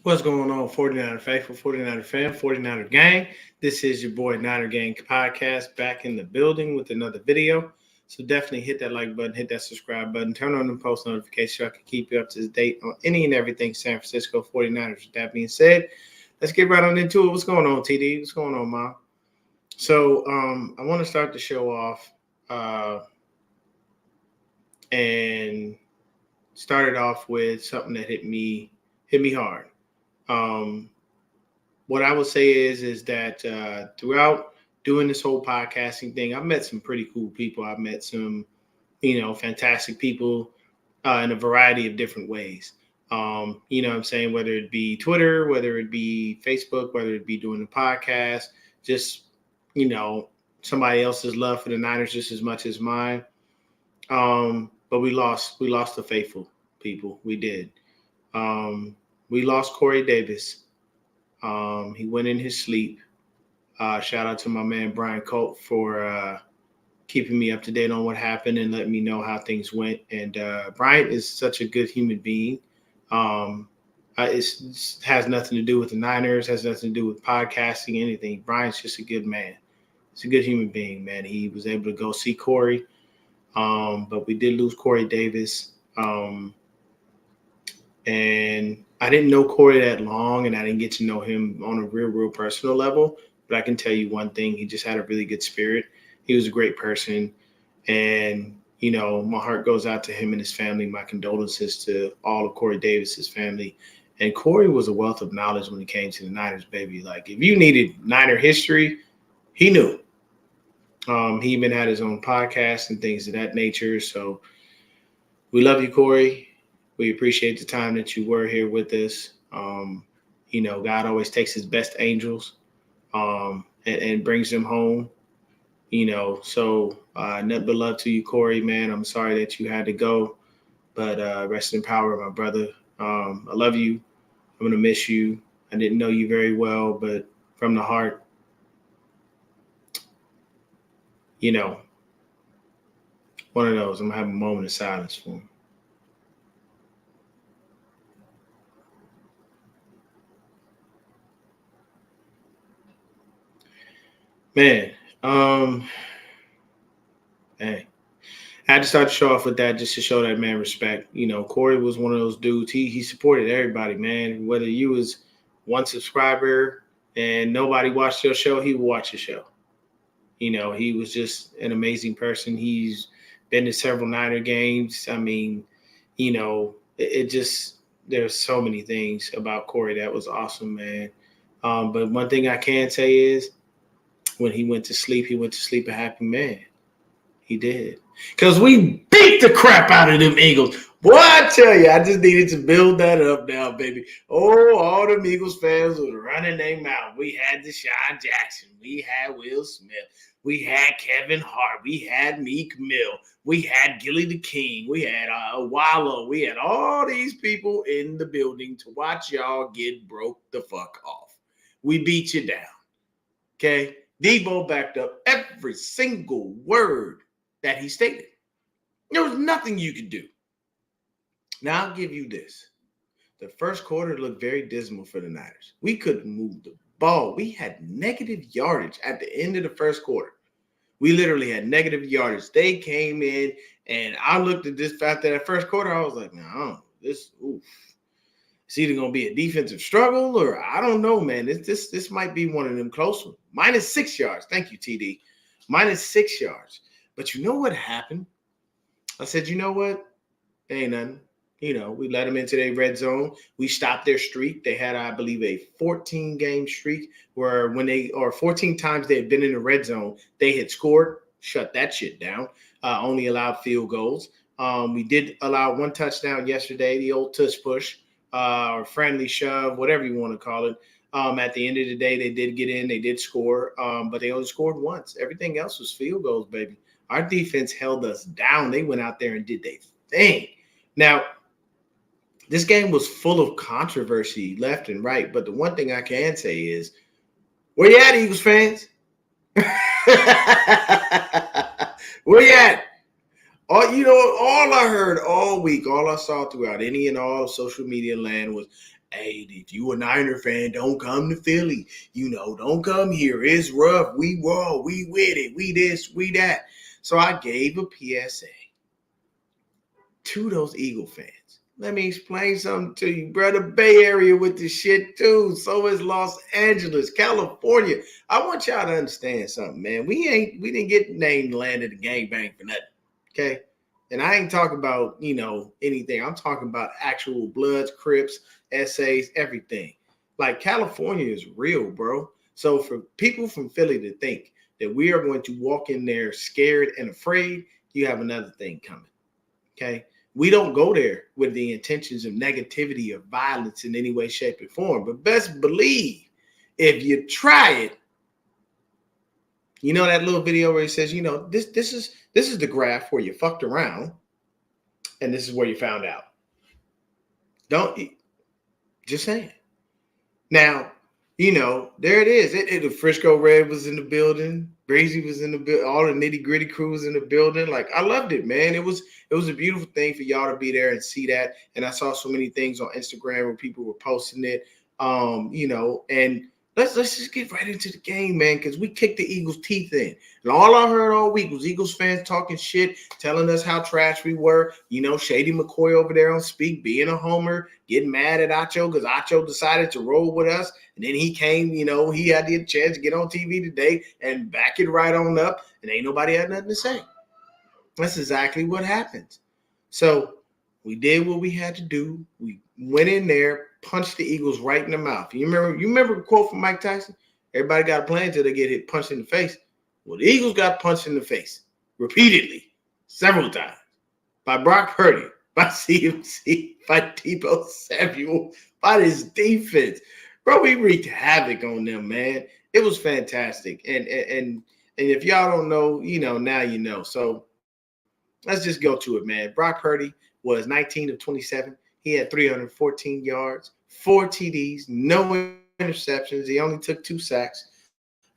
What's going on, 49er Faithful, 49er fam, 49er gang? This is your boy Niner Gang Podcast back in the building with another video. So definitely hit that like button, hit that subscribe button, turn on the post notifications so I can keep you up to date on any and everything San Francisco 49ers. With that being said, let's get right on into it. What's going on, TD? What's going on, Mom? So I want to start the show off and started off with something that hit me hard. What I would say is that throughout doing this whole podcasting thing, I've met some pretty cool people. I've met some, fantastic people in a variety of different ways. What I'm saying, whether it be Twitter, whether it be Facebook, whether it be doing the podcast, just, somebody else's love for the Niners just as much as mine. But we lost the faithful people. We did. We lost Corey Davis. He went in his sleep. Shout out to my man Brian Colt for keeping me up to date on what happened and letting me know how things went. And Brian is such a good human being. It has nothing to do with the Niners, has nothing to do with podcasting, anything. Brian's just a good man. He's a good human being, man. He was able to go see Corey. But we did lose Corey Davis. And I didn't know Corey that long, and I didn't get to know him on a real personal level. But I can tell you one thing, he just had a really good spirit. He was a great person. And, my heart goes out to him and his family. My condolences to all of Corey Davis's family. And Corey was a wealth of knowledge when it came to the Niners, baby. Like, if you needed Niner history, he knew. He even had his own podcast and things of that nature. So we love you, Corey. We appreciate the time that you were here with us. God always takes his best angels and brings them home. So nothing but love to you, Corey, man. I'm sorry that you had to go, but rest in power, my brother. I love you. I'm going to miss you. I didn't know you very well, but from the heart, one of those. I'm going to have a moment of silence for him. Man, hey, I had to start the show off with that just to show that man respect. Corey was one of those dudes. He supported everybody, man. Whether you was one subscriber and nobody watched your show, he would watch your show. He was just an amazing person. He's been to several Niner games. I mean, it just there's so many things about Corey that was awesome, man. But one thing I can say is, when he went to sleep a happy man. He did. Because we beat the crap out of them Eagles. Boy, I tell you, I just needed to build that up now, baby. Oh, all them Eagles fans was running their mouth. We had Deshaun Jackson. We had Will Smith. We had Kevin Hart. We had Meek Mill. We had Gilly the King. We had Wallow. We had all these people in the building to watch y'all get broke the fuck off. We beat you down. Okay? Debo backed up every single word that he stated. There was nothing you could do. Now, I'll give you this. The first quarter looked very dismal for the Niners. We couldn't move the ball. We had negative yardage at the end of the first quarter. We literally had negative yardage. They came in, and I looked at this after that first quarter. I was like, no, it's either going to be a defensive struggle or I don't know, man. This might be one of them close ones. -6 yards. Thank you, TD. -6 yards. But you know what happened? I said, you know what? Ain't nothing. We let them into their red zone. We stopped their streak. They had, I believe, a 14-game streak where 14 times they had been in the red zone, they had scored, shut that shit down, only allowed field goals. We did allow one touchdown yesterday, the old tush push. Or friendly shove, whatever you want to call it. At the end of the day, they did get in, they did score, but they only scored once. Everything else was field goals, baby. Our defense held us down. They went out there and did their thing. Now, this game was full of controversy left and right, but the one thing I can say is, where you at, Eagles fans? Where you at? All I heard all week, all I saw throughout any and all social media land was Hey, if you a Niner fan, don't come to Philly. Don't come here. It's rough. We raw. We with it. We this. We that. So I gave a PSA to those Eagle fans. Let me explain something to you, bro. The Bay Area with the shit too. So is Los Angeles, California. I want y'all to understand something, man. We didn't get named land of the gangbang for nothing. Okay. And I ain't talking about, anything. I'm talking about actual Bloods, Crips, essays, everything. Like California is real, bro. So for people from Philly to think that we are going to walk in there scared and afraid, you have another thing coming. Okay. We don't go there with the intentions of negativity or violence in any way, shape, or form. But best believe if you try it, that little video where he says, this is the graph where you fucked around, and this is where you found out. Just saying. Now, there it is. The Frisco Red was in the building. Brazy was in the building. All the nitty gritty crew was in the building. Like, I loved it, man. It was a beautiful thing for y'all to be there and see that. And I saw so many things on Instagram where people were posting it. And let's just get right into the game, man, because we kicked the Eagles' teeth in. And all I heard all week was Eagles fans talking shit, telling us how trash we were. Shady McCoy over there on Speak, being a homer, getting mad at Acho because Acho decided to roll with us. And then he came, he had the chance to get on TV today and back it right on up. And ain't nobody had nothing to say. That's exactly what happens. So we did what we had to do. We went in there, punched the Eagles right in the mouth. You remember the quote from Mike Tyson? Everybody got a plan until they get hit punched in the face. Well, the Eagles got punched in the face repeatedly, several times, by Brock Purdy, by CMC, by Deebo Samuel, by this defense. Bro, we wreaked havoc on them, man. It was fantastic. And if y'all don't know, now you know. So let's just go to it, man. Brock Purdy was 19 of 27. He had 314 yards, 4 TDs, no interceptions. He only took 2 sacks.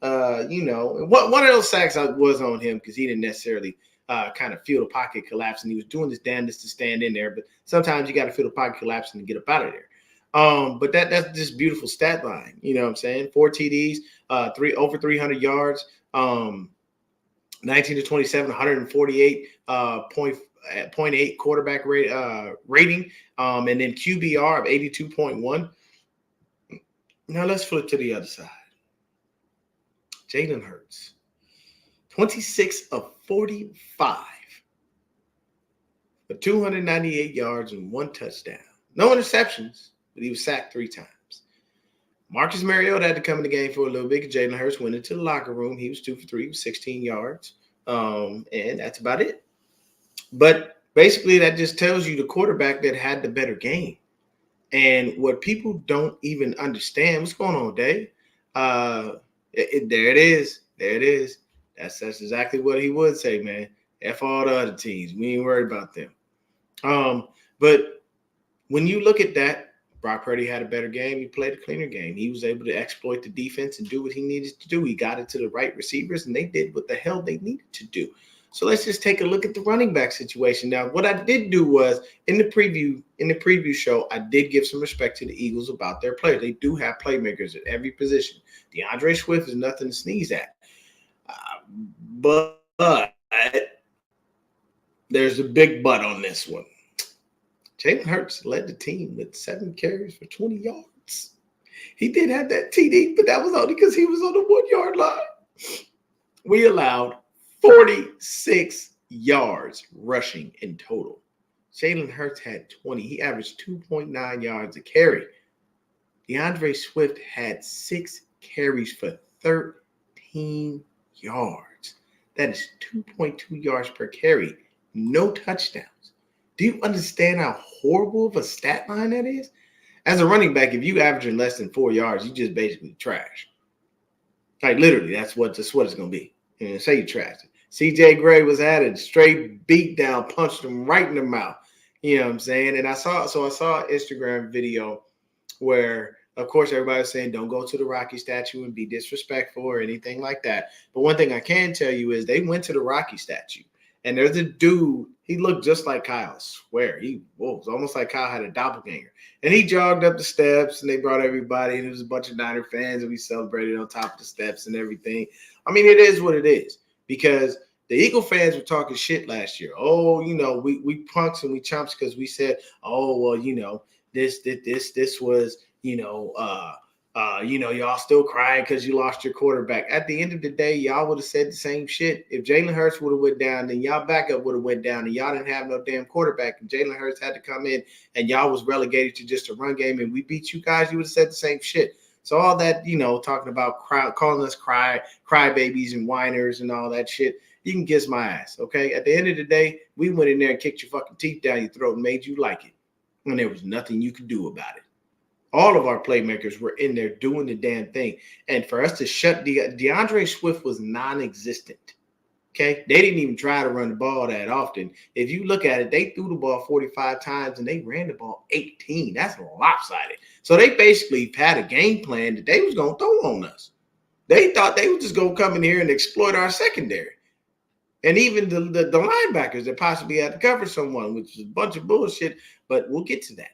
One of those sacks was on him because he didn't necessarily kind of feel the pocket collapse, and he was doing his damnedest to stand in there. But sometimes you got to feel the pocket collapsing to get up out of there. But that's just beautiful stat line. You know what I'm saying? 4 TDs, over 300 yards, 19 to 27, 148 0.8 quarterback rating, and then QBR of 82.1. Now let's flip to the other side. Jalen Hurts, 26 of 45 for 298 yards and 1 touchdown. No interceptions, but he was sacked 3 times. Marcus Mariota had to come in the game for a little bit. Jalen Hurts went into the locker room. He was 2 for 3, 16 yards. And that's about it. But basically, that just tells you the quarterback that had the better game. And what people don't even understand, what's going on, Dave? There it is. There it is. That's exactly what he would say, man. F all the other teams. We ain't worried about them. But when you look at that, Brock Purdy had a better game. He played a cleaner game. He was able to exploit the defense and do what he needed to do. He got it to the right receivers, and they did what the hell they needed to do. So let's just take a look at the running back situation. Now, what I did do was in the preview show, I did give some respect to the Eagles about their players. They do have playmakers at every position. DeAndre Swift is nothing to sneeze at. But there's a big but on this one. Jalen Hurts led the team with 7 carries for 20 yards. He did have that TD, but that was only because he was on the 1-yard line. We allowed 46 yards rushing in total. Jalen Hurts had 20. He averaged 2.9 yards a carry. DeAndre Swift had 6 carries for 13 yards. That is 2.2 yards per carry. No touchdowns. Do you understand how horrible of a stat line that is? As a running back, if you averaging less than 4 yards, you just basically trash. Like literally, that's what it's going to be. Say you trash it. CJ Gray was at it, straight beat down, punched him right in the mouth. You know what I'm saying? And I saw an Instagram video where, of course, everybody was saying don't go to the Rocky statue and be disrespectful or anything like that. But one thing I can tell you is they went to the Rocky statue And there's a dude, he looked just like Kyle, I swear. He was almost like Kyle had a doppelganger. And he jogged up the steps, and they brought everybody, and there was a bunch of Niner fans, and we celebrated on top of the steps and everything. I mean, it is what it is, because the Eagle fans were talking shit last year. Oh, we punks and we chumps because we said, oh, well, this was, y'all still crying because you lost your quarterback. At the end of the day, y'all would have said the same shit. If Jalen Hurts would have went down, then y'all backup would have went down, and y'all didn't have no damn quarterback, and Jalen Hurts had to come in, and y'all was relegated to just a run game, and we beat you guys, you would have said the same shit. So all that, talking about calling us cry babies and whiners and all that shit, you can kiss my ass, okay? At the end of the day, we went in there and kicked your fucking teeth down your throat and made you like it, and there was nothing you could do about it. All of our playmakers were in there doing the damn thing. And for us to shut DeAndre Swift was non-existent. Okay? They didn't even try to run the ball that often. If you look at it, they threw the ball 45 times and they ran the ball 18. That's lopsided. So they basically had a game plan that they was going to throw on us. They thought they were just going to come in here and exploit our secondary. And even the linebackers that possibly had to cover someone, which is a bunch of bullshit, but we'll get to that.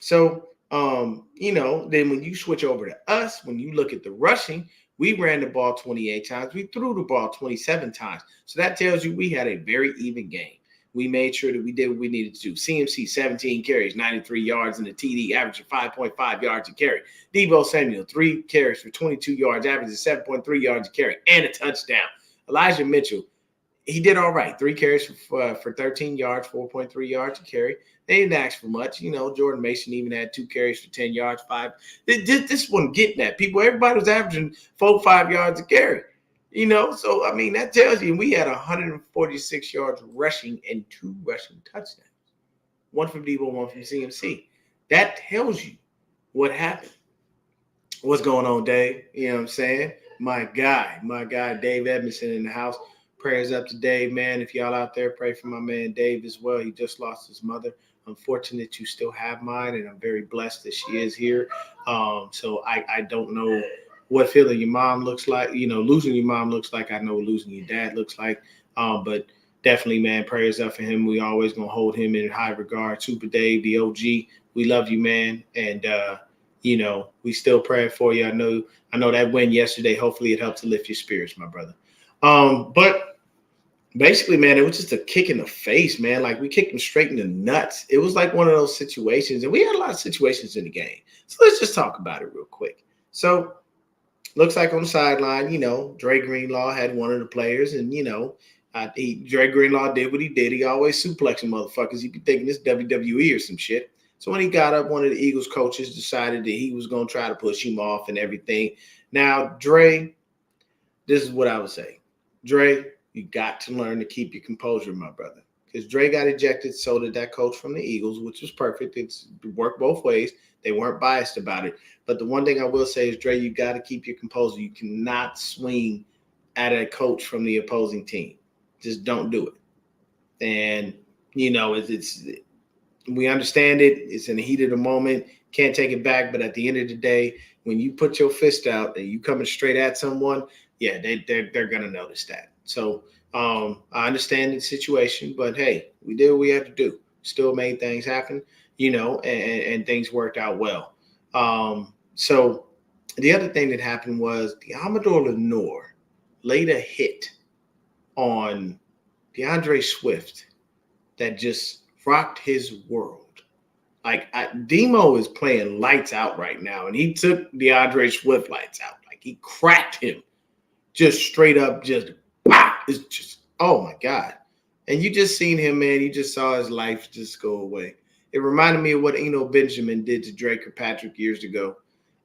So, then when you switch over to us, when you look at the rushing, we ran the ball 28 times. We threw the ball 27 times. So that tells you we had a very even game. We made sure that we did what we needed to do. CMC, 17 carries, 93 yards, and the TD averaging 5.5 yards a carry. Deebo Samuel, 3 carries for 22 yards, averaging 7.3 yards a carry, and a touchdown. Elijah Mitchell, he did all right. 3 carries for 13 yards, 4.3 yards a carry. They didn't ask for much. Jordan Mason even had 2 carries for 10 yards, 5. This wasn't getting that. Everybody was averaging 4-5 yards a carry. So, I mean, that tells you we had 146 yards rushing and 2 rushing touchdowns. 1 from Deebo, 1 from CMC. That tells you what happened. What's going on, Dave? You know what I'm saying? My guy, Dave Edmondson in the house. Prayers up to Dave, man. If y'all out there, pray for my man Dave as well. He just lost his mother. I'm fortunate you still have mine, and I'm very blessed that she is here. So I don't know what feeling your mom looks like. Losing your mom looks like. I know losing your dad looks like. But definitely, man, prayers up for him. We always going to hold him in high regard. Super Dave, the OG, we love you, man. And, we still praying for you. I know that win yesterday. Hopefully it helped to lift your spirits, my brother. But basically, man, it was just a kick in the face, man. Like, we kicked him straight in the nuts. It was like one of those situations, and we had a lot of situations in the game. So let's just talk about it real quick. So looks like on the sideline, Dre Greenlaw had one of the players, and, Dre Greenlaw did what he did. He always suplexing motherfuckers. He'd be thinking this WWE or some shit. So when he got up, one of the Eagles coaches decided that he was going to try to push him off and everything. Now, Dre, this is what I would say. Dre, you got to learn to keep your composure, my brother. Because Dre got ejected, so did that coach from the Eagles, which was perfect. It worked both ways. They weren't biased about it. But the one thing I will say is, Dre, you got to keep your composure. You cannot swing at a coach from the opposing team. Just don't do it. And, it's we understand it. It's in the heat of the moment. Can't take it back. But at the end of the day, when you put your fist out and you coming straight at someone, yeah, they're going to notice that. So I understand the situation, but hey, we did what we had to do. Still made things happen, and things worked out well. So the other thing that happened was Amador Lenore laid a hit on DeAndre Swift that just rocked his world. Like, Demo is playing lights out right now, and he took DeAndre Swift lights out. Like, he cracked him just straight up, just it's just, oh my God. And you just seen him, man. You just saw his life just go away. It reminded me of what Eno Benjamin did to Drake Kirkpatrick years ago,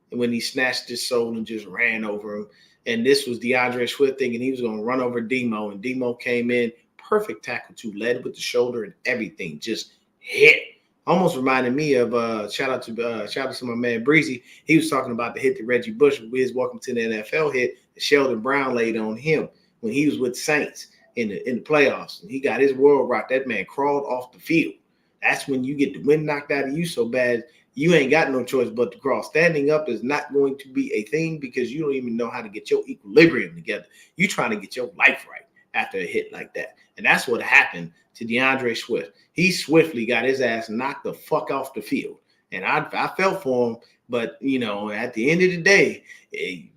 and when he snatched his soul and just ran over him. And this was DeAndre Swift thinking he was going to run over Demo, and Demo came in, perfect tackle too, led with the shoulder and everything, just hit. Almost reminded me of shout out to my man Breezy. He was talking about the hit that Reggie Bush with his Welcome to the NFL hit that Sheldon Brown laid on him when he was with Saints in the playoffs, and he got his world rocked. That man crawled off the field. That's when you get the wind knocked out of you so bad you ain't got no choice but to crawl. Standing up is not going to be a thing because you don't even know how to get your equilibrium together. You trying to get your life right. after a hit like that. And that's what happened to DeAndre Swift. He swiftly got his ass knocked the fuck off the field. And I felt for him, but, at the end of the day, it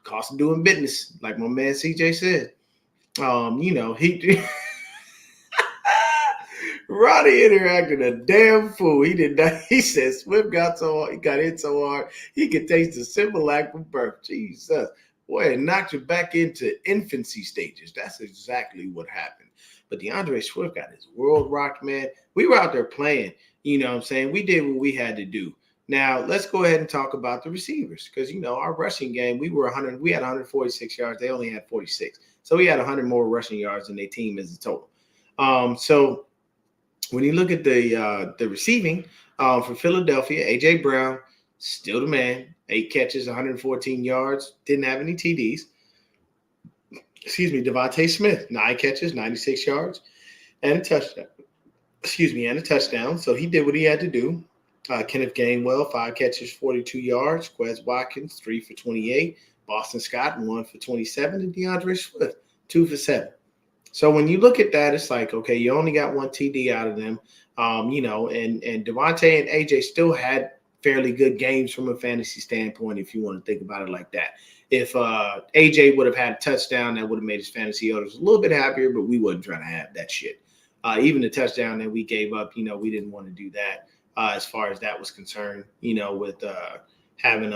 cost him doing business, like my man CJ said. He Ronnie interacted a damn fool. He did not. He said Swift got hit so hard he could taste the simple act of birth. Jesus, boy, it knocked you back into infancy stages. That's exactly what happened. But DeAndre Swift got his world rocked, man. We were out there playing. You know what I'm saying? We did what we had to do. Now let's go ahead and talk about the receivers, because our rushing game, we had 146 yards. They only had 46, so we had 100 more rushing yards than their team as a total. So when you look at the receiving for Philadelphia, A.J. Brown, still the man, 8 catches, 114 yards, didn't have any TDs. Devontae Smith, 9 catches, 96 yards, and a touchdown. And a touchdown. So he did what he had to do. Kenneth Gainwell, 5 catches, 42 yards. Quez Watkins, 3 for 28. Boston Scott, 1 for 27. And DeAndre Swift, 2 for 7. So when you look at that, it's like, okay, you only got 1 TD out of them, and Devontae and AJ still had fairly good games from a fantasy standpoint, if you want to think about it like that. If AJ would have had a touchdown, that would have made his fantasy owners a little bit happier, but we wasn't trying to have that shit. Even the touchdown that we gave up, we didn't want to do that as far as that was concerned, with having,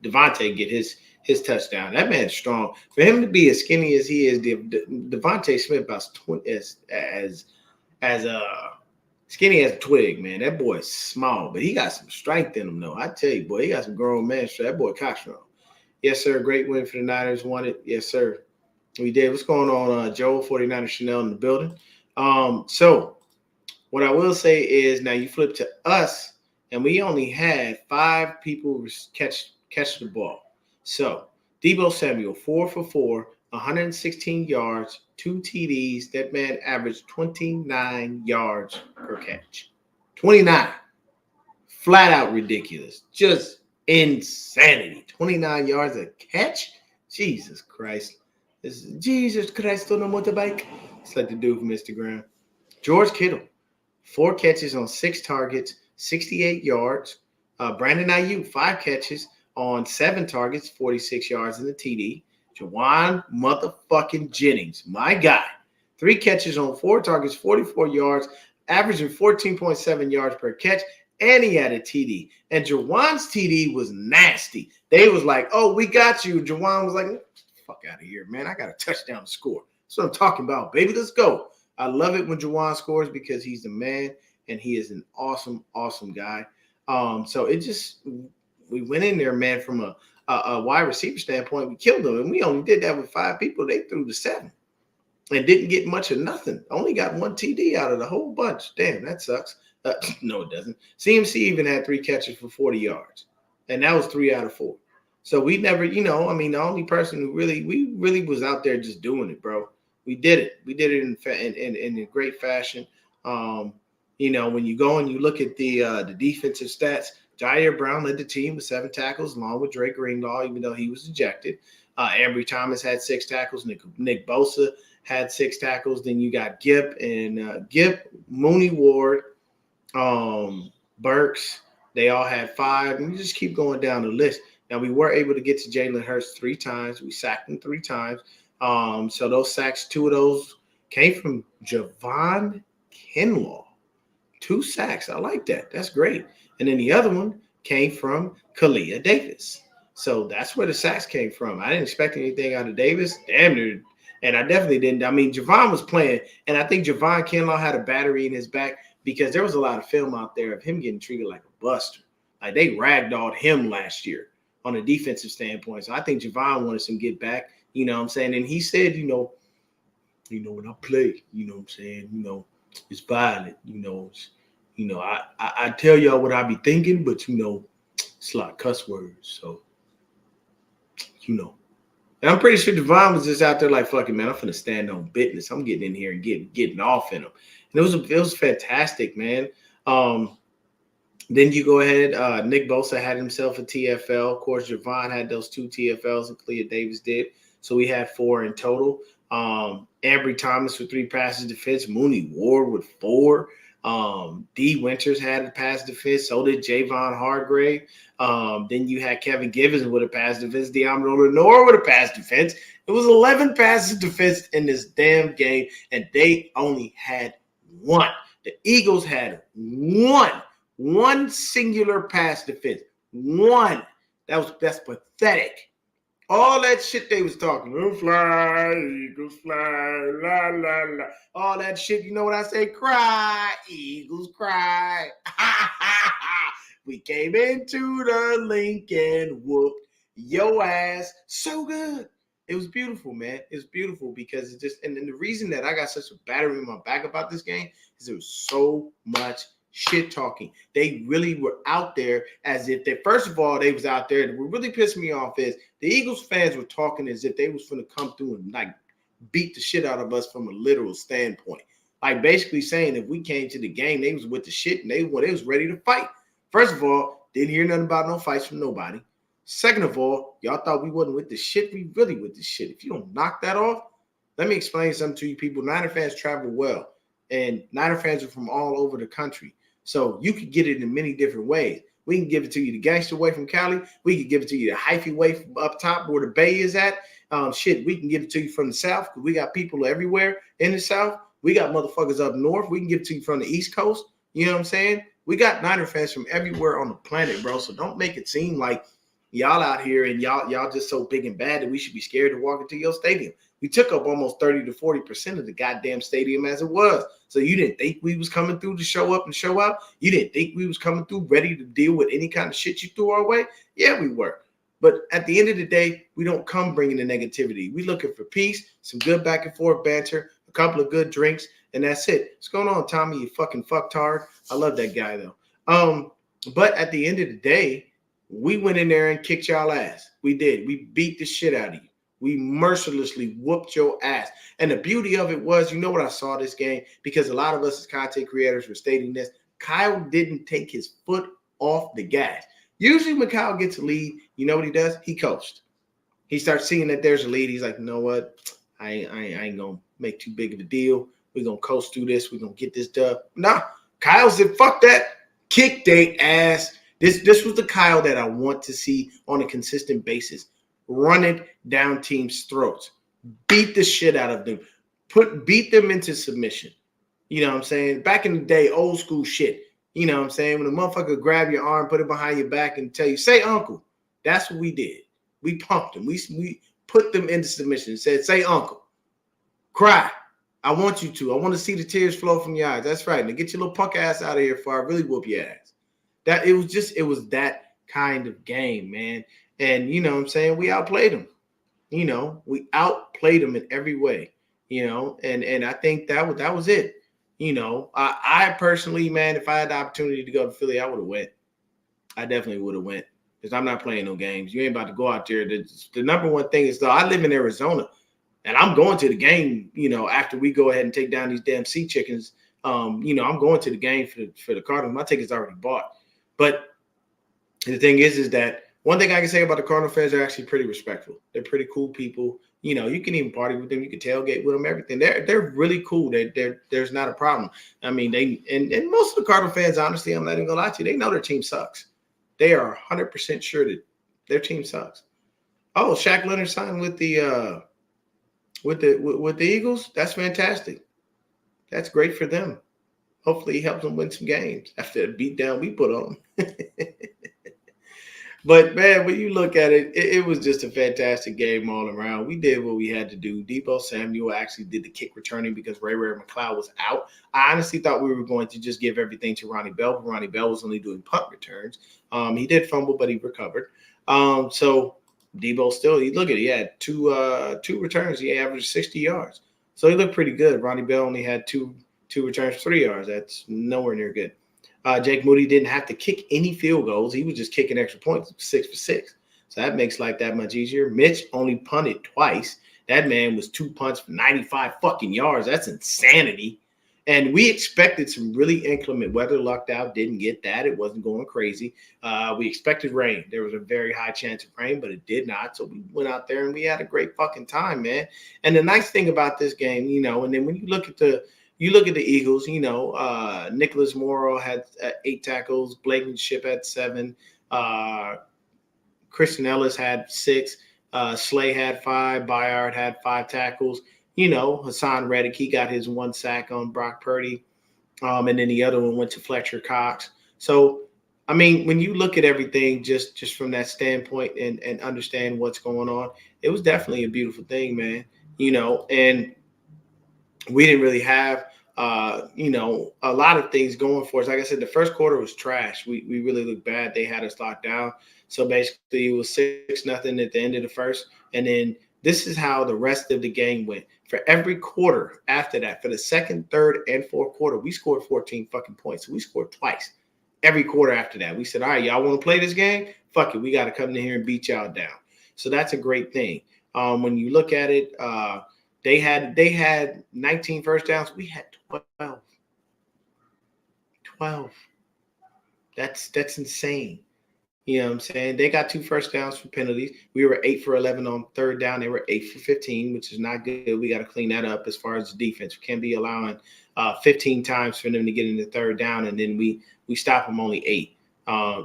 Devontae get his touchdown. That man's strong. For him to be as skinny as he is, Devontae Smith about as skinny as a twig, man. That boy is small, but he got some strength in him, though. I tell you, boy, he got some grown man strength. That boy cockstrong. Yes, sir. Great win for the Niners. Won it. Yes, sir. We did. What's going on, Joe? 49er Chanel in the building. So what I will say is, now you flip to us, and we only had 5 people catch the ball. So Deebo Samuel, 4 for 4, 116 yards, 2 TDs. That man averaged 29 yards per catch. 29. Flat out ridiculous. Just insanity. 29 yards a catch? Jesus Christ. This is Jesus Christ on a motorbike. It's like the dude from Instagram. George Kittle, 4 catches on 6 targets, 68 yards. Brandon Ayuk, 5 catches on 7 targets, 46 yards in the TD. Jawan motherfucking Jennings, my guy, 3 catches on 4 targets, 44 yards, averaging 14.7 yards per catch, and he had a TD. And Jawan's TD was nasty. They was like, oh, we got you. Jawan was like, fuck out of here, man. I got a touchdown to score. That's what I'm talking about, baby. Let's go. I love it when Jawan scores because he's the man, and he is an awesome, awesome guy. So it just – we went in there, man, from a wide receiver standpoint. We killed them, and we only did that with 5 people. They threw to 7 and didn't get much of nothing. Only got 1 TD out of the whole bunch. Damn, that sucks. No, it doesn't. CMC even had 3 catches for 40 yards, and that was 3 out of 4. So we never, the only person who we really was out there just doing it, bro. We did it. We did it in a great fashion. When you go and you look at the defensive stats, Jair Brown led the team with 7 tackles, along with Drake Greenlaw, even though he was ejected. Ambry Thomas had 6 tackles. Nick Bosa had 6 tackles. Then you got Gipp, Mooney Ward, Burks. They all had 5. And you just keep going down the list. Now, we were able to get to Jalen Hurts 3 times. We sacked him 3 times. So those sacks, 2 of those came from Javon Kinlaw. 2 sacks. I like that. That's great. And then the other one came from Kalia Davis. So that's where the sacks came from. I didn't expect anything out of Davis. Damn near. And I definitely didn't. Javon was playing, and I think Javon Kinlaw had a battery in his back because there was a lot of film out there of him getting treated like a buster. Like they ragdolled him last year on a defensive standpoint. So I think Javon wanted some get back, you know what I'm saying? And he said, when I play, it's violent, I tell y'all what I be thinking, but it's a lot of cuss words. So, and I'm pretty sure Devon was just out there like, fucking man, I'm finna stand on business. I'm getting in here and getting off in him. And it was fantastic, man. Then you go ahead. Nick Bosa had himself a TFL. Of course, Javon had those 2 TFLs, and Clea Davis did. So we had 4 in total. Ambry Thomas with 3 passes defense. Mooney Ward with 4. D. Winters had a pass defense. So did Javon Hargrave. Then you had Kevin Givens with a pass defense. Deommodore Lenoir with a pass defense. It was 11 passes defense in this damn game, and they only had 1. The Eagles had 1 singular pass defense. 1. That's pathetic. All that shit they was talking, fly, Eagles fly, la la la. All that shit, you know what I say? Cry, Eagles cry. We came into the Lincoln, whooped your ass so good. It was beautiful, man. It was beautiful because it just, and the reason that I got such a battery in my back about this game is there was so much shit talking. They really were out there as if they, first of all, they was out there. What really pissed me off is the Eagles fans were talking as if they was going to come through and like beat the shit out of us from a literal standpoint. Like basically saying if we came to the game, they was with the shit and they was ready to fight. First of all, didn't hear nothing about no fights from nobody. Second of all, y'all thought we wasn't with the shit. We really with the shit. If you don't knock that off, let me explain something to you people. Niner fans travel well, and Niner fans are from all over the country. So you could get it in many different ways. We can give it to you the gangster way from Cali. We can give it to you the hyphy way from up top where the Bay is at. We can give it to you from the South because we got people everywhere in the South. We got motherfuckers up north. We can give it to you from the East Coast. You know what I'm saying? We got Niner fans from everywhere on the planet, bro. So don't make it seem like y'all out here and y'all just so big and bad that we should be scared to walk into your stadium. We took up almost 30 to 40% of the goddamn stadium as it was. So you didn't think we was coming through to show up and show out? You didn't think we was coming through ready to deal with any kind of shit you threw our way? Yeah, we were. But at the end of the day, we don't come bringing the negativity. We looking for peace, some good back and forth banter, a couple of good drinks, and that's it. What's going on, Tommy, you fucking fucktard? I love that guy, though. But at the end of the day, we went in there and kicked y'all ass. We did. We beat the shit out of you. We mercilessly whooped your ass. And the beauty of it was, you know what I saw this game? Because a lot of us as content creators were stating this. Kyle didn't take his foot off the gas. Usually when Kyle gets a lead, you know what he does? He coasts. He starts seeing that there's a lead. He's like, you know what? I ain't going to make too big of a deal. We're going to coast through this. We're going to get this done. Nah, Kyle said, fuck that. Kick they ass. This was the Kyle that I want to see on a consistent basis. Run it down teams' throats. Beat the shit out of them. Beat them into submission. You know what I'm saying? Back in the day, old school shit. You know what I'm saying? When a motherfucker grab your arm, put it behind your back, and tell you, say uncle. That's what we did. We pumped them. We put them into submission and said, say uncle. Cry. I want you to. I want to see the tears flow from your eyes. That's right. Now get your little punk ass out of here before I really whoop your ass. It was that kind of game, man. And you know what I'm saying? We outplayed them. You know, we outplayed them in every way, you know, and I think that was it. You know, I personally, man, if I had the opportunity to go to Philly, I would have went. I definitely would have went because I'm not playing no games. You ain't about to go out there. The number one thing is, though, I live in Arizona and I'm going to the game, you know, after we go ahead and take down these damn sea chickens. You know, I'm going to the game for the Cardinals. My ticket's already bought. But the thing is that one thing I can say about the Cardinal fans, they're actually pretty respectful. They're pretty cool people. You know, you can even party with them. You can tailgate with them, everything. They're really cool. There's not a problem. I mean, and most of the Cardinal fans, honestly, I'm not even gonna lie to you, they know their team sucks. They are 100% sure that their team sucks. Oh, Shaq Leonard signed with the Eagles. That's fantastic. That's great for them. Hopefully, he helps them win some games after the beatdown we put on them. But, man, when you look at it, it was just a fantastic game all around. We did what we had to do. Deebo Samuel actually did the kick returning because Ray McCloud was out. I honestly thought we were going to just give everything to Ronnie Bell, but Ronnie Bell was only doing punt returns. He did fumble, but he recovered. So Deebo still, he had two returns. He averaged 60 yards. So he looked pretty good. Ronnie Bell only had two returns, 3 yards. That's nowhere near good. Jake Moody didn't have to kick any field goals. He was just kicking extra points, 6 for 6. So that makes life that much easier. Mitch only punted twice. That man was 2 punts for 95 fucking yards. That's insanity. And we expected some really inclement weather. Lucked out, didn't get that. It wasn't going crazy. We expected rain. There was a very high chance of rain, but it did not. So we went out there and we had a great fucking time, man. And the nice thing about this game, and then when you look at the Eagles, Nicholas Morrow had 8 tackles, Blankenship had 7, Christian Ellis had 6, Slay had 5, Bayard had 5 tackles. Hassan Reddick, he got his 1 sack on Brock Purdy. And then the other one went to Fletcher Cox. So, I mean, when you look at everything just from that standpoint and understand what's going on, it was definitely a beautiful thing, man. And we didn't really have, a lot of things going for us. Like I said, the first quarter was trash. We really looked bad. They had us locked down. So basically it was 6-0 at the end of the first. And then this is how the rest of the game went. For every quarter after that, for the second, third, and fourth quarter, we scored 14 fucking points. We scored twice. Every quarter after that, we said, all right, y'all want to play this game? Fuck it. We got to come in here and beat y'all down. So that's a great thing. When you look at it, they had 19 first downs. We had 12. 12. That's insane. You know what I'm saying? They got 2 first downs for penalties. We were 8 for 11 on third down. They were 8 for 15, which is not good. We got to clean that up as far as the defense. We can't be allowing 15 times for them to get into third down, and then we stop them only 8.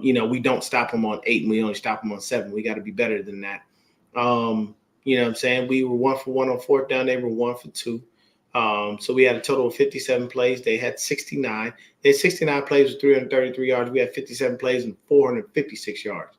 We don't stop them on 8, and we only stop them on 7. We got to be better than that. You know what I'm saying? We were 1 for 1 on fourth down. They were 1 for 2. So we had a total of 57 plays. They had 69. They had 69 plays with 333 yards. We had 57 plays and 456 yards.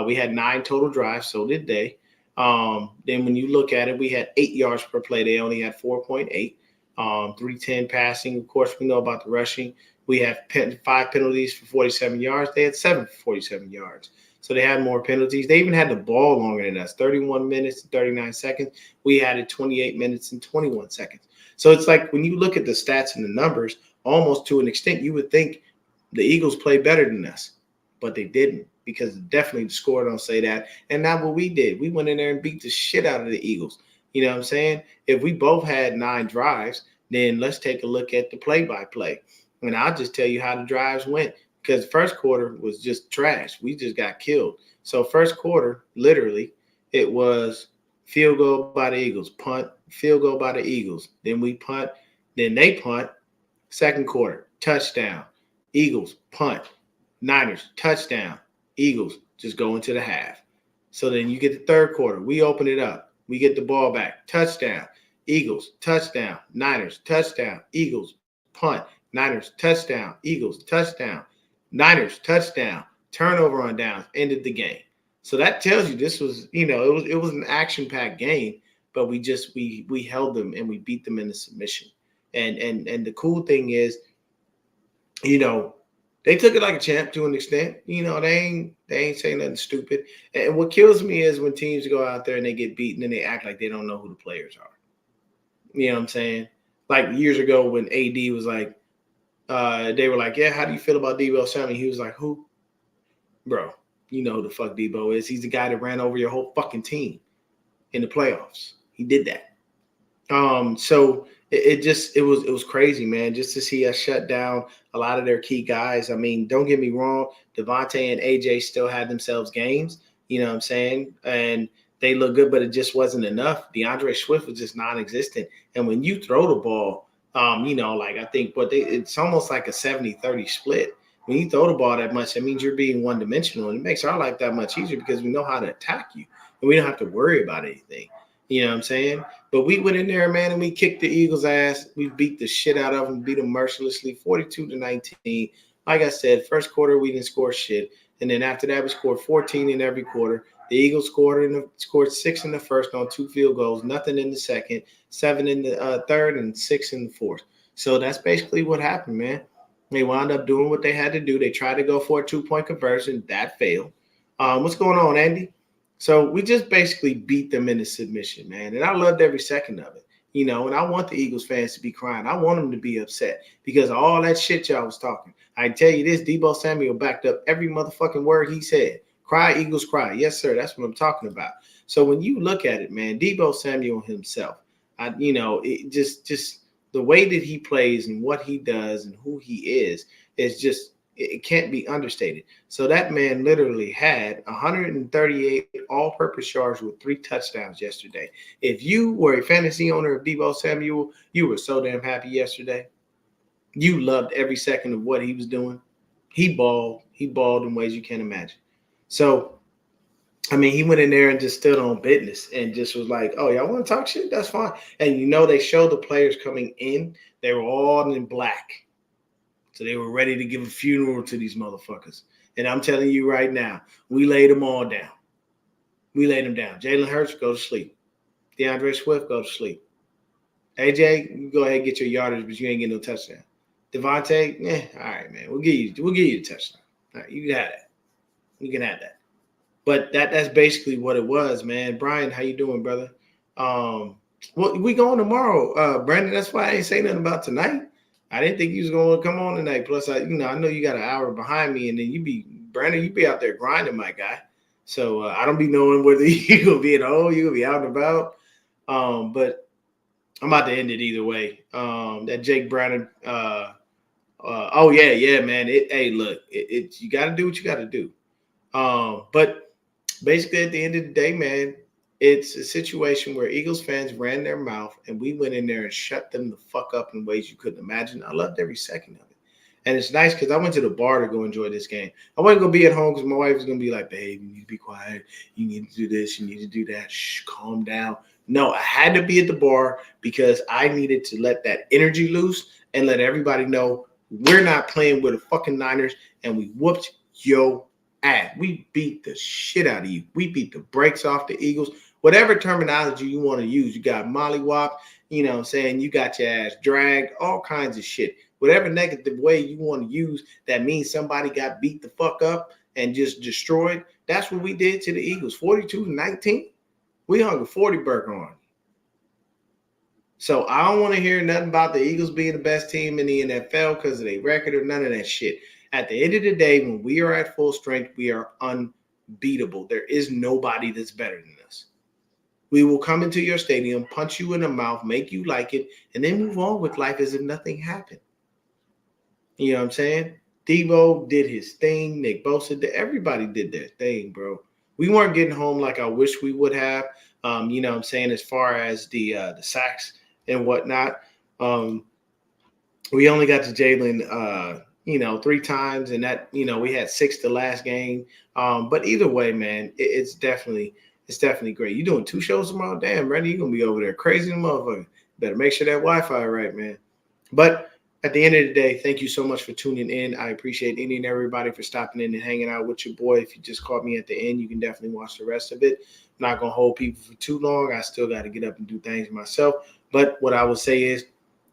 We had 9 total drives. So did they. Then when you look at it, we had 8 yards per play. They only had 4.8. 310 passing. Of course, we know about the rushing. We have 5 penalties for 47 yards. They had 7 for 47 yards. So they had more penalties. They even had the ball longer than us, 31 minutes and 39 seconds. We had it 28 minutes and 21 seconds. So it's like when you look at the stats and the numbers, almost to an extent, you would think the Eagles played better than us, but they didn't, because definitely the score don't say that. And not what we did. We went in there and beat the shit out of the Eagles. You know what I'm saying? If we both had 9 drives, then let's take a look at the play-by-play. And I'll just tell you how the drives went, because first quarter was just trash. We just got killed. So first quarter, literally, it was field goal by the Eagles, punt, field goal by the Eagles. Then we punt, then they punt. Second quarter, touchdown. Eagles, punt. Niners, touchdown. Eagles, just go into the half. So then you get the third quarter. We open it up. We get the ball back. Touchdown. Eagles, touchdown. Niners, touchdown. Eagles, punt. Niners, touchdown. Eagles, touchdown. Niners, touchdown. Turnover on downs. Ended the game. So that tells you this was, it was an action-packed game, but we held them and we beat them in the submission. And the cool thing is, they took it like a champ to an extent. They ain't saying nothing stupid. And what kills me is when teams go out there and they get beaten and they act like they don't know who the players are. You know what I'm saying? Like years ago when AD was like, they were like, yeah, how do you feel about Deebo Samuel? He was like, who? Bro, you know who the fuck Deebo is. He's the guy that ran over your whole fucking team in the playoffs. He did that. So it was crazy, man, just to see us shut down a lot of their key guys. I mean, don't get me wrong, Devontae and AJ still had themselves games, you know what I'm saying? And they look good, but it just wasn't enough. DeAndre Swift was just non-existent. And when you throw the ball, I think it's almost like a 70-30 split. When you throw the ball that much, that means you're being one-dimensional. And it makes our life that much easier because we know how to attack you. And we don't have to worry about anything. You know what I'm saying? But we went in there, man, and we kicked the Eagles' ass. We beat the shit out of them, beat them mercilessly, 42-19. Like I said, first quarter, we didn't score shit. And then after that, we scored 14 in every quarter. The Eagles scored 6 in the first on 2 field goals, nothing in the second, 7 in the third, and 6 in the fourth. So that's basically what happened, man. They wound up doing what they had to do. They tried to go for a 2-point conversion. That failed. What's going on, Andy? So we just basically beat them into submission, man. And I loved every second of it, and I want the Eagles fans to be crying. I want them to be upset because of all that shit y'all was talking. I can tell you this, Deebo Samuel backed up every motherfucking word he said. Cry, Eagles, cry. Yes, sir. That's what I'm talking about. So when you look at it, man, Deebo Samuel himself, it just the way that he plays and what he does and who he is just it can't be understated. So that man literally had 138 all-purpose yards with 3 touchdowns yesterday. If you were a fantasy owner of Deebo Samuel, you were so damn happy yesterday. You loved every second of what he was doing. He balled. He balled in ways you can't imagine. So I mean, he went in there and just stood on business and just was like, "Oh, y'all want to talk shit? That's fine." And they showed the players coming in; they were all in black, so they were ready to give a funeral to these motherfuckers. And I'm telling you right now, we laid them all down. We laid them down. Jalen Hurts, go to sleep. DeAndre Swift, go to sleep. AJ, you go ahead and get your yardage, but you ain't getting no touchdown. Devontae, all right, man, we'll give you the touchdown. All right, you can have that. You can have that. But that's basically what it was, man. Brian, how you doing, brother? Well, we going tomorrow, Brandon. That's why I ain't say nothing about tonight. I didn't think you was going to come on tonight. Plus, I know you got an hour behind me, and then Brandon, you be out there grinding, my guy. So I don't be knowing whether you gonna be at home, you gonna be out and about. But I'm about to end it either way. That Jake Browning. Oh yeah, man. Hey, look, you got to do what you got to do. But basically, at the end of the day, man, it's a situation where Eagles fans ran their mouth and we went in there and shut them the fuck up in ways you couldn't imagine. I loved every second of it. And it's nice because I went to the bar to go enjoy this game. I wasn't going to be at home because my wife was going to be like, "Babe, you need to be quiet. You need to do this. You need to do that. Shh, calm down." No, I had to be at the bar because I needed to let that energy loose and let everybody know we're not playing with the fucking Niners, and we whooped your ass. We beat the shit out of you. We beat the brakes off the Eagles. Whatever terminology you want to use, you got mollywop, saying you got your ass dragged, all kinds of shit. Whatever negative way you want to use that means somebody got beat the fuck up and just destroyed, that's what we did to the Eagles. 42-19. We hung a 40 burger on. So I don't want to hear nothing about the Eagles being the best team in the NFL because of their record or none of that shit. At the end of the day, when we are at full strength, we are unbeatable. There is nobody that's better than us. We will come into your stadium, punch you in the mouth, make you like it, and then move on with life as if nothing happened. You know what I'm saying? Deebo did his thing. Nick Bosa did. Everybody did their thing, bro. We weren't getting home like I wish we would have. You know what I'm saying? As far as the sacks and whatnot, we only got to Jalen, 3 times, and that, we had 6 the last game. But either way, man, it's definitely great. You doing 2 shows tomorrow? Damn, Randy, you're gonna be over there crazy, motherfucker. Better make sure that Wi-Fi right, man. But at the end of the day, thank you so much for tuning in. I appreciate any and everybody for stopping in and hanging out with your boy. If you just caught me at the end, you can definitely watch the rest of it. I'm not gonna hold people for too long. I still got to get up and do things myself. But what I will say is,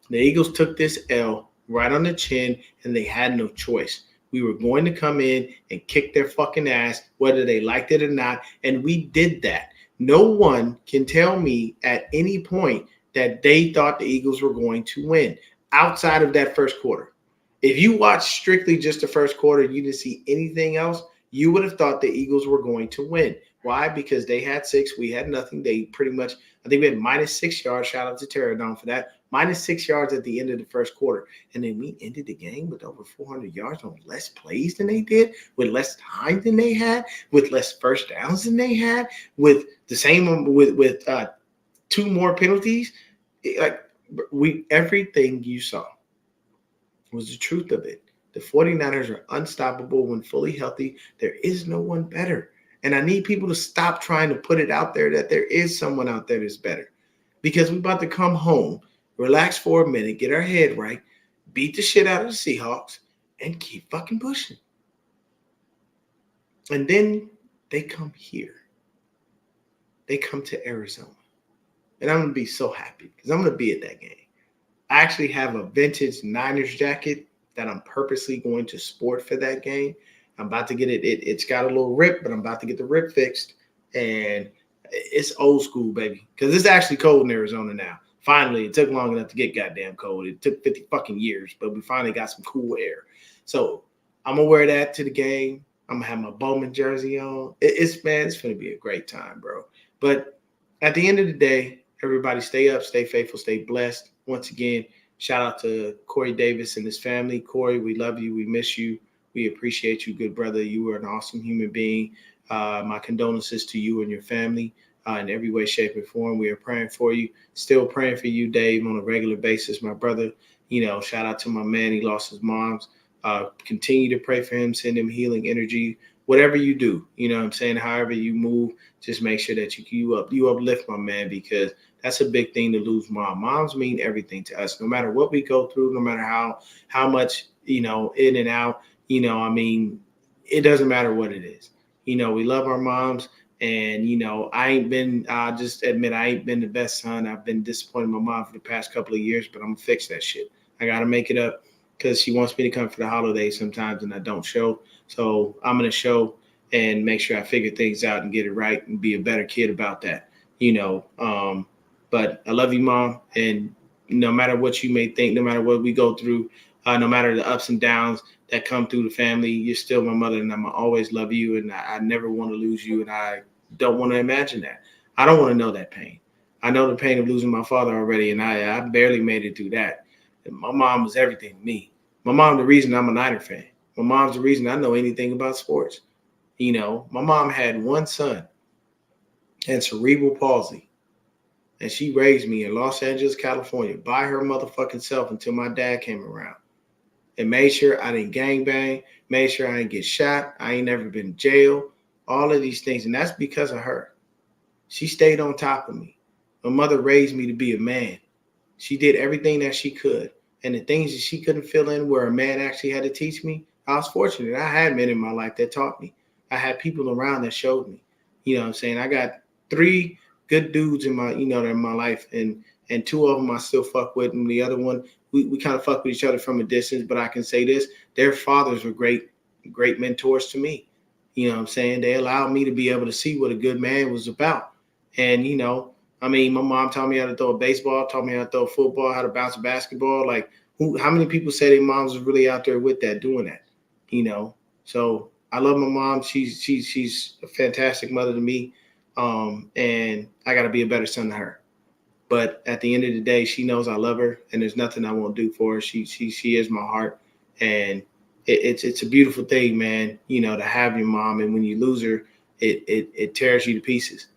the Eagles took this L right on the chin, and they had no choice. We were going to come in and kick their fucking ass, whether they liked it or not, and we did that. No one can tell me at any point that they thought the Eagles were going to win outside of that first quarter. If you watched strictly just the first quarter, you didn't see anything else, you would have thought the Eagles were going to win. Why? Because they had 6, we had nothing. They pretty much, I think we had -6 yards. Shout out to Pterodon for that. -6 yards at the end of the first quarter. And then we ended the game with over 400 yards on less plays than they did, with less time than they had, with less first downs than they had, with the same, with 2 more penalties. Everything you saw was the truth of it. The 49ers are unstoppable when fully healthy. There is no one better. And I need people to stop trying to put it out there that there is someone out there that's better. Because we're about to come home, relax for a minute, get our head right, beat the shit out of the Seahawks, and keep fucking pushing. And then they come here. They come to Arizona. And I'm going to be so happy because I'm going to be at that game. I actually have a vintage Niners jacket that I'm purposely going to sport for that game. I'm about to get it. It's got a little rip, but I'm about to get the rip fixed. And it's old school, baby. Because it's actually cold in Arizona now. Finally, it took long enough to get goddamn cold. It took 50 fucking years, but we finally got some cool air. So I'm going to wear that to the game. I'm going to have my Bowman jersey on. It's going to be a great time, bro. But at the end of the day, everybody stay up, stay faithful, stay blessed. Once again, Shout out to Corey Davis and his family. Corey, we love you. We miss you. We appreciate you, good brother. You are an awesome human being. My condolences to you and your family in every way, shape, and form. We are praying for you. Still praying for you, Dave, on a regular basis, my brother. Shout out to my man. He lost his mom's. Continue to pray for him. Send him healing energy. Whatever you do, what I'm saying, however you move, just make sure that you uplift my man, because that's a big thing to lose mom. Moms mean everything to us, no matter what we go through, no matter how much, in and out, it doesn't matter what it is. We love our moms. And, I'll just admit, I ain't been the best son. I've been disappointed in my mom for the past couple of years, but I'm going to fix that shit. I got to make it up, because she wants me to come for the holidays sometimes and I don't show. So I'm going to show and make sure I figure things out and get it right and be a better kid about that, But I love you, Mom. And no matter what you may think, no matter what we go through, no matter the ups and downs that come through the family, you're still my mother, and I'm always love you. And I never want to lose you. And I don't want to imagine that. I don't want to know that pain. I know the pain of losing my father already, and I barely made it through that. And my mom was everything to me. My mom's the reason I'm a Niner fan. My mom's the reason I know anything about sports. My mom had one son and cerebral palsy, and she raised me in Los Angeles, California, by her motherfucking self until my dad came around, and made sure I didn't gangbang, made sure I didn't get shot. I ain't never been in jail, all of these things. And that's because of her. She stayed on top of me. My mother raised me to be a man. She did everything that she could. And the things that she couldn't fill in, where a man actually had to teach me, I was fortunate. I had men in my life that taught me. I had people around that showed me. I got 3 good dudes in my life, and 2 of them I still fuck with, and the other one we kind of fuck with each other from a distance. But I can say this: their fathers were great mentors to me. They allowed me to be able to see what a good man was about. And my mom taught me how to throw a baseball, taught me how to throw a football, how to bounce a basketball. Like, how many people say their moms are really out there with that, doing that? So I love my mom. She's a fantastic mother to me. And I got to be a better son to her. But at the end of the day, she knows I love her, and there's nothing I won't do for her. She is my heart, and it's a beautiful thing, man. To have your mom, and when you lose her, it tears you to pieces.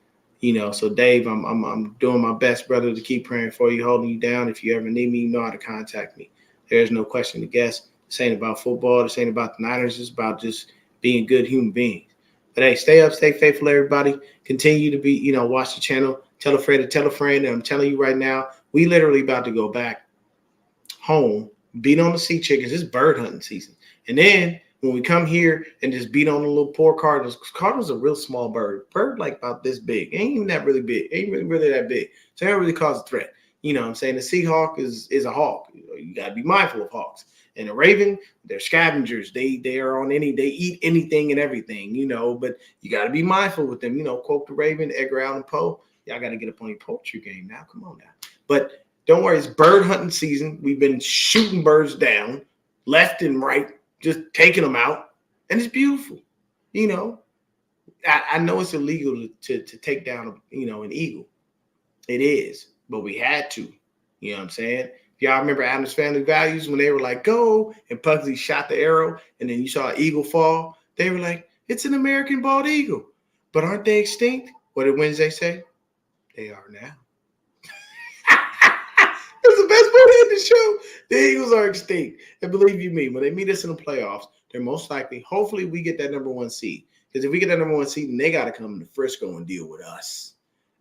So Dave, I'm doing my best, brother, to keep praying for you, holding you down. If you ever need me, you know how to contact me. There's no question to guess. This ain't about football. This ain't about the Niners. It's about just being good human beings. But hey, stay up, stay faithful, everybody. Continue to be, watch the channel. Tell a friend to tell a friend. And I'm telling you right now, we literally about to go back home, beat on the sea chickens. It's bird hunting season. And then when we come here and just beat on the little poor Cardinals, because Cardinals are a real small bird like about this big. Ain't even that really big. Ain't really that big. So they don't really cause a threat. The Seahawk is a hawk. You got to be mindful of hawks. And the Raven, they're scavengers. They eat anything and everything, but you got to be mindful with them. Quote the Raven, Edgar Allan Poe. Y'all got to get up on your poetry game now. Come on now. But don't worry, it's bird hunting season. We've been shooting birds down left and right, just taking them out. And it's beautiful. I know it's illegal to take down, an eagle. It is, but we had to. You know what I'm saying? Y'all remember Addams Family Values when they were like, go, and Pugsley shot the arrow, and then you saw an eagle fall? They were like, it's an American bald eagle. But aren't they extinct? What did Wednesday say? They are now. That's the best part of the show. The Eagles are extinct. And believe you me, when they meet us in the playoffs, they're most likely, hopefully we get that number 1 seed. Because if we get that number 1 seed, then they got to come to Frisco and deal with us.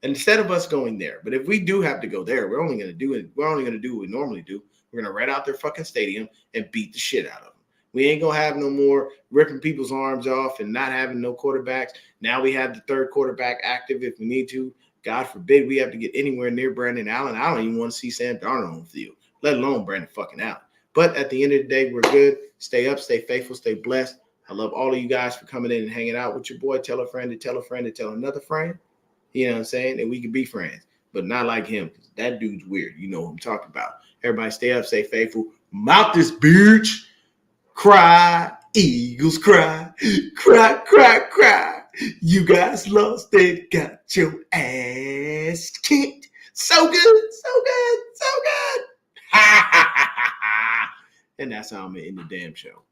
Instead of us going there. But if we do have to go there, we're only going to do what we normally do. We're going to rent out their fucking stadium and beat the shit out of them. We ain't going to have no more ripping people's arms off and not having no quarterbacks. Now we have the 3rd quarterback active if we need to. God forbid we have to get anywhere near Brandon Allen. I don't even want to see Sam Darnold on the field, let alone Brandon fucking Allen. But at the end of the day, we're good. Stay up, stay faithful, stay blessed. I love all of you guys for coming in and hanging out with your boy. Tell a friend to tell a friend to tell another friend. You know what I'm saying? And we can be friends, but not like him. That dude's weird. You know what I'm talking about. Everybody stay up, stay faithful. Mouth this bitch. Cry. Eagles cry. Cry, cry, cry. You guys lost and got your ass kicked. So good, so good, so good. Ha ha ha. And that's how I'm gonna end the damn show.